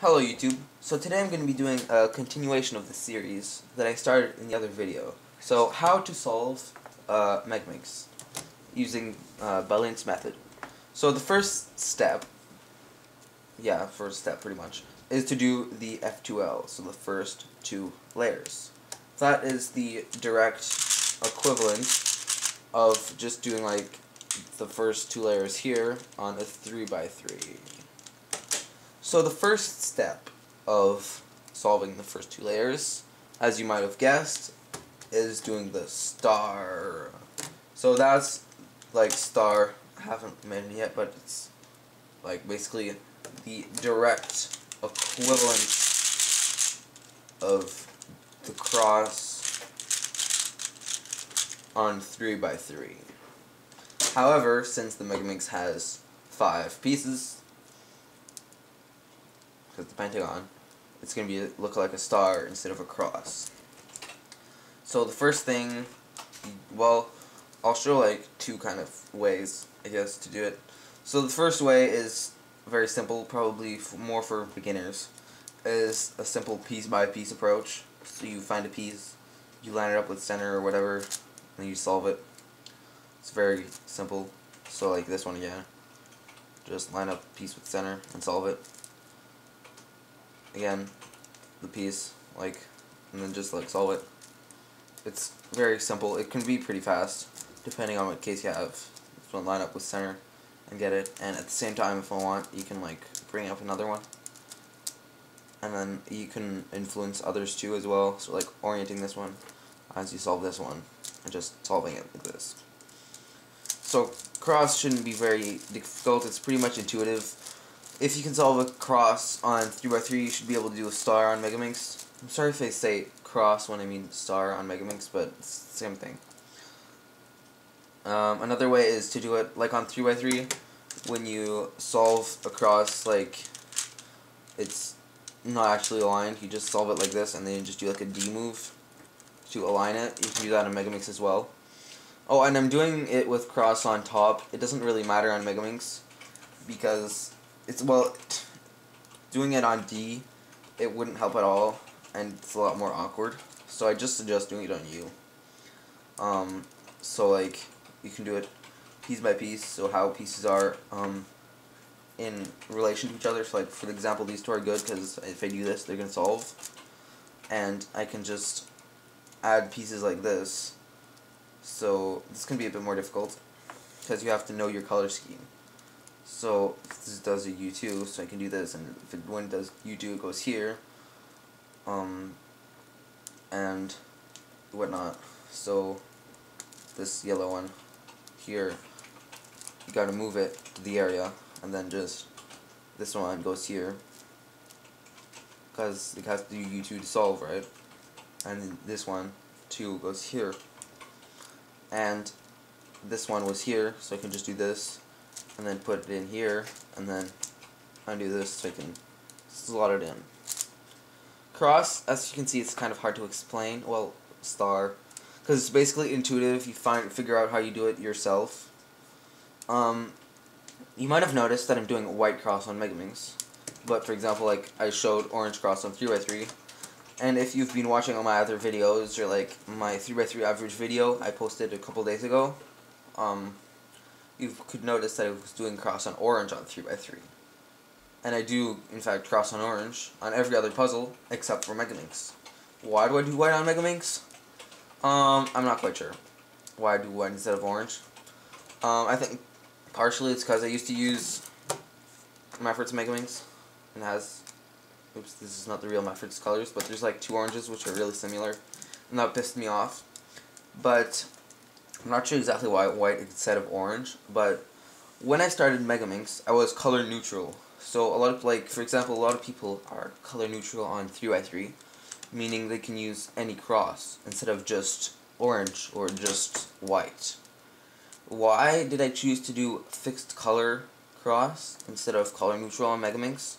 Hello YouTube. So today I'm going to be doing a continuation of the series that I started in the other video. So how to solve megaminx using Belling's method. So the first step, pretty much, is to do the F2L, so the first two layers. That is the direct equivalent of just doing like the first two layers here on a 3x3. So the first step of solving the first two layers, as you might have guessed, is doing the star. So that's like star, I haven't made it yet, but it's like basically the direct equivalent of the cross on 3x3. However, since the megaminx has 5 pieces, because the pentagon, it's going to look like a star instead of a cross. So the first thing, well, I'll show like two kind of ways, I guess, to do it. So the first way is very simple, probably more for beginners, is a simple piece by piece approach. So you find a piece, you line it up with center or whatever, and you solve it. It's very simple. So like this one again, just line up a piece with center and solve it. Again, the piece, like, and then just like solve it. It's very simple. It can be pretty fast, depending on what case you have. Just want to line up with center and get it, and at the same time, if I want, you can like bring up another one, and then you can influence others too as well. So like orienting this one as you solve this one, and just solving it like this. So cross shouldn't be very difficult. It's pretty much intuitive. If you can solve a cross on 3x3, you should be able to do a star on megaminx. I'm sorry if I say cross when I mean star on megaminx, but it's the same thing. Another way is to do it like on 3x3. When you solve a cross, like it's not actually aligned, you just solve it like this, and then you just do like a D move to align it. You can do that on megaminx as well. Oh, and I'm doing it with cross on top. It doesn't really matter on megaminx because doing it on D, it wouldn't help at all, and it's a lot more awkward. So I just suggest doing it on U. So like you can do it piece by piece. So how pieces are in relation to each other. So like for example, these two are good because if I do this, they're gonna solve, and I can just add pieces like this. So this can be a bit more difficult because you have to know your color scheme. So this does a U2, so I can do this, and when it does U2, it goes here, and whatnot. So this yellow one here, you gotta move it to the area, and then just this one goes here, because it has to do U2 to solve, right? And then this one too goes here, and this one was here, so I can just do this, and then put it in here, and then undo this so I can slot it in. Cross, as you can see, it's kind of hard to explain. Well, star, because it's basically intuitive. You figure out how you do it yourself. You might have noticed that I'm doing a white cross on megaminx, but for example, like I showed orange cross on 3x3. And if you've been watching all my other videos, or like my 3x3 average video I posted a couple days ago, you could notice that I was doing cross on orange on 3x3. And I do, in fact, cross on orange on every other puzzle except for megaminx. Why do I do white on megaminx? I'm not quite sure why I do white instead of orange. I think partially it's because I used to use Maffert's megaminx, and has, oops, this is not the real Maffert's colors, but there's like 2 oranges which are really similar, and that pissed me off. But I'm not sure exactly why white instead of orange, but when I started megaminx, I was color neutral. So a lot of, like, for example, a lot of people are color neutral on 3x3, meaning they can use any cross instead of just orange or just white. Why did I choose to do fixed color cross instead of color neutral on megaminx?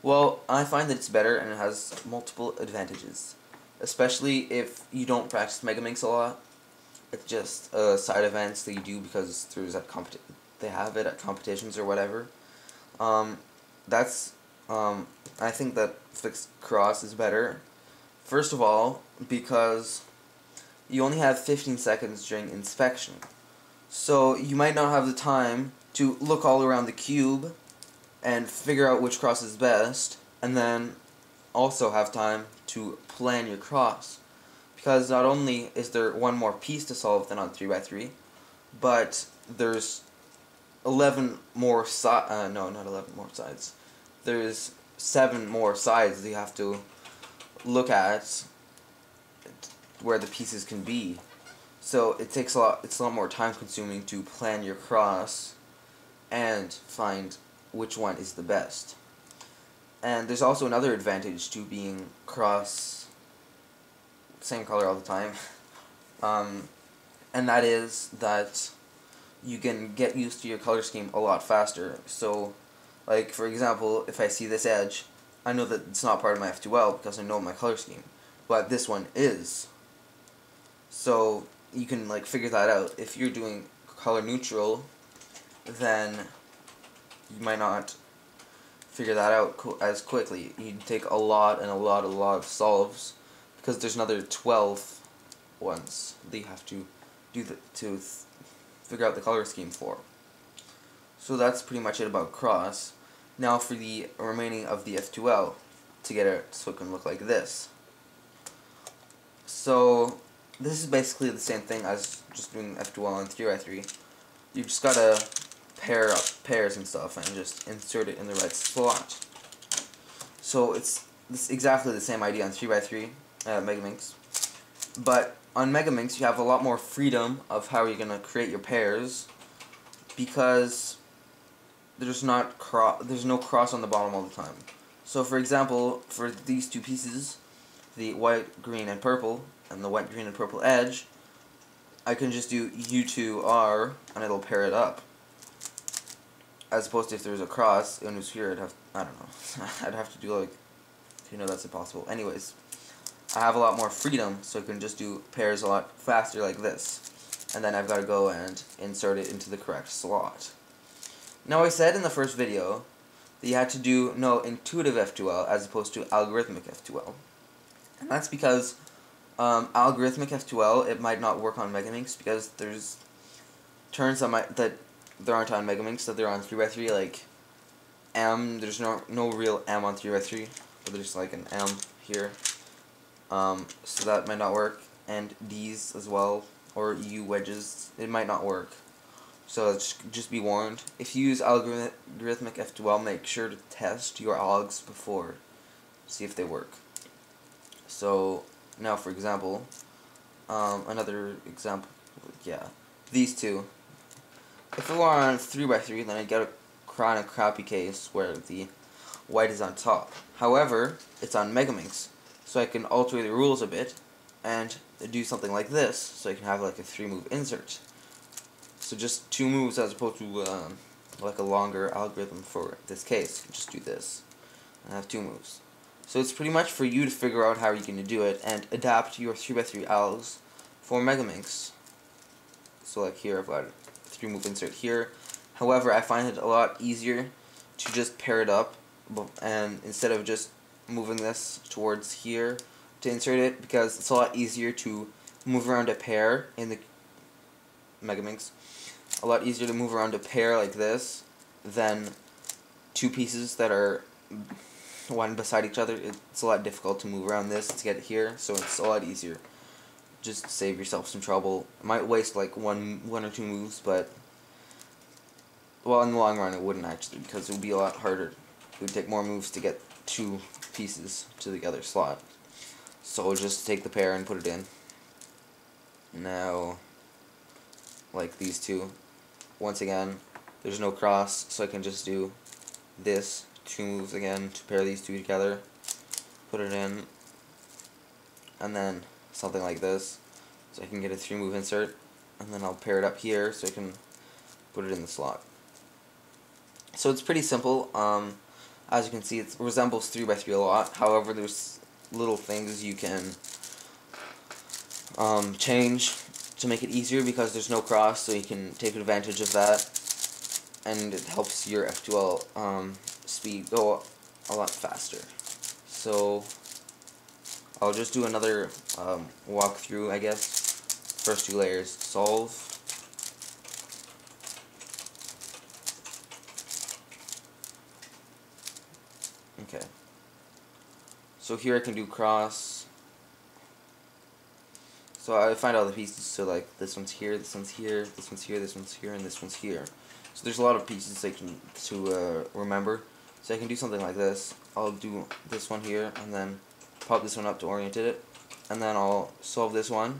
Well, I find that it's better, and it has multiple advantages, especially if you don't practice megaminx a lot. It's just side events that you do because they have it at competitions or whatever. That's I think that fixed cross is better. First of all, because you only have 15 seconds during inspection. So you might not have the time to look all around the cube and figure out which cross is best, and then also have time to plan your cross. Because not only is there one more piece to solve than on 3x3, but there's 11 more no, not 11 more sides. There's 7 more sides that you have to look at where the pieces can be. So it takes it's a lot more time consuming to plan your cross and find which one is the best. And there's also another advantage to being cross same color all the time. And that is that you can get used to your color scheme a lot faster. So, like, for example, if I see this edge, I know that it's not part of my F2L because I know my color scheme. But this one is. So, you can, like, figure that out. If you're doing color neutral, then you might not figure that out as quickly. You'd take a lot of solves, because there's another 12 ones that you have to do to figure out the color scheme for. So that's pretty much it about cross. Now for the remaining of the F2L, to get it so it can look like this. So this is basically the same thing as just doing F2L and 3x3. You just gotta pair up pairs and stuff and just insert it in the right slot. So it's exactly the same idea on 3x3 megaminx, but on megaminx you have a lot more freedom of how you're gonna create your pairs, because there's no cross on the bottom all the time. So for example, for these two pieces, the white, green, and purple, and the white, green, and purple edge, I can just do U2R and it'll pair it up. As opposed to if there was a cross and it was here, I don't know. I'd have to do, like, that's impossible. Anyways, I have a lot more freedom, so I can just do pairs a lot faster like this. And then I've got to go and insert it into the correct slot. Now, I said in the first video that you had to know intuitive F2L as opposed to algorithmic F2L. And that's because algorithmic F2L, it might not work on megaminx, because there's turns that there aren't on megaminx that they're on 3x3, like M. There's no real M on 3x3, but there's like an M here. So that might not work, and D's as well, or U wedges, it might not work. So just be warned. If you use algorithmic F2L, make sure to test your algs before, see if they work. So now, for example, another example, yeah, these two. If it were on 3x3, then I'd get a kind of crappy case where the white is on top. However, it's on megaminx, so I can alter the rules a bit and do something like this, so I can have like a 3-move insert. So just 2 moves as opposed to like a longer algorithm for this case. You can just do this and have 2 moves. So it's pretty much for you to figure out how you're going to do it and adapt your 3x3 algs for megaminx. So like here I've got a 3-move insert here. However, I find it a lot easier to just pair it up, and instead of just moving this towards here to insert it, because it's a lot easier to move around a pair in the megaminx. A lot easier to move around a pair like this than 2 pieces that are one beside each other. It's a lot difficult to move around this to get it here, so it's a lot easier. Just save yourself some trouble. It might waste like one or 2 moves, but well, in the long run it wouldn't actually, because it would be a lot harder. It would take more moves to get 2 pieces to the other slot. So just take the pair and put it in. Now, like these two, once again, there's no cross, so I can just do this, 2 moves again to pair these 2 together, put it in, and then something like this, so I can get a 3-move insert, and then I'll pair it up here so I can put it in the slot. So it's pretty simple. As you can see, it resembles 3x3 a lot. However, there's little things you can change to make it easier, because there's no cross, so you can take advantage of that, and it helps your F2L speed go a lot faster. So I'll just do another walkthrough, I guess. First two layers, solve. Okay. So here I can do cross. So I find all the pieces, so like this one's here, this one's here, this one's here, this one's here, and this one's here. So there's a lot of pieces to remember. So I can do something like this. I'll do this one here, and then pop this one up to orient it, and then I'll solve this one,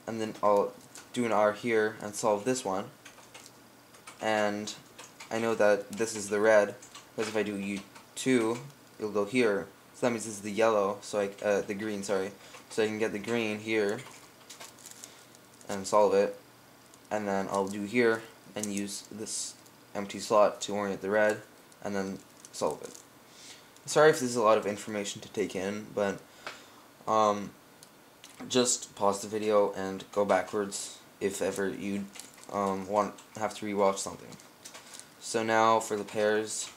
and then I'll do an R here and solve this one, and I know that this is the red, because if I do U2, it'll go here. So that means this is the yellow, so the green, sorry. So I can get the green here and solve it, and then I'll do here and use this empty slot to orient the red, and then solve it. Sorry if this is a lot of information to take in, but just pause the video and go backwards if ever you have to rewatch something. So now for the pairs,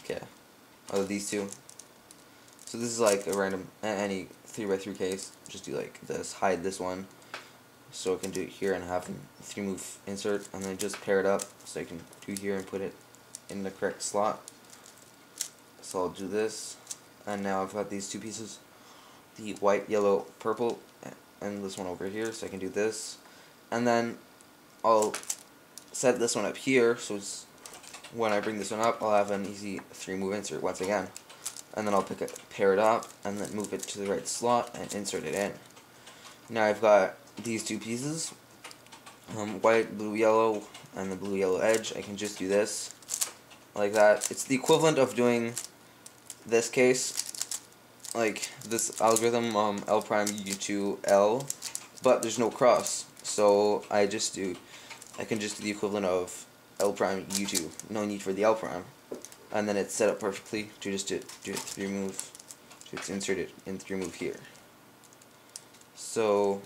okay, these two. So this is like a random, any 3x3 case, just do like this, hide this one, so I can do it here and have a 3-move insert, and then just pair it up, so I can do here and put it in the correct slot. So I'll do this, and now I've got these two pieces, the white, yellow, purple, and this one over here, so I can do this, and then I'll set this one up here, so it's, when I bring this one up, I'll have an easy 3-move insert once again. And then I'll pair it up, and then move it to the right slot, and insert it in. Now I've got these two pieces, white, blue, yellow, and the blue, yellow edge. I can just do this, like that. It's the equivalent of doing this case, like this algorithm, L prime U2L, but there's no cross. So I can just do the equivalent of L prime U2, no need for the L prime. And then it's set up perfectly to just do it 3-move, so it's inserted in 3-move here. So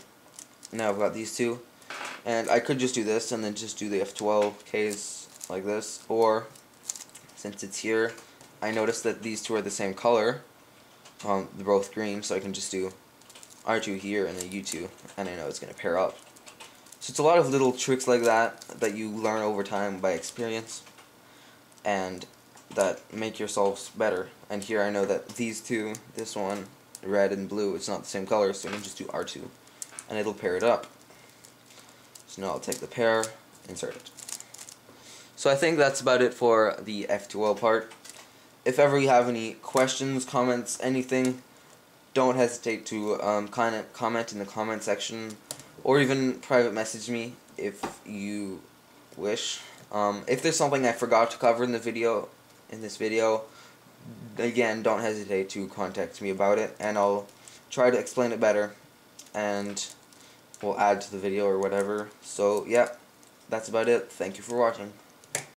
now I've got these two, and I could just do this and then just do the F2L case like this, or since it's here, I noticed that these two are the same color, they're both green, so I can just do R2 here and then U2, and I know it's going to pair up. So it's a lot of little tricks like that that you learn over time by experience, and that make your solves better. And here I know that these two, this one, red and blue, it's not the same color, so I can just do R2, and it'll pair it up. So now I'll take the pair, insert it. So I think that's about it for the F2L part. If ever you have any questions, comments, anything, don't hesitate to comment in the comment section, or even private message me if you wish. If there's something I forgot to cover in this video, again, don't hesitate to contact me about it, and I'll try to explain it better, and we'll add to the video or whatever. So yeah, that's about it. Thank you for watching.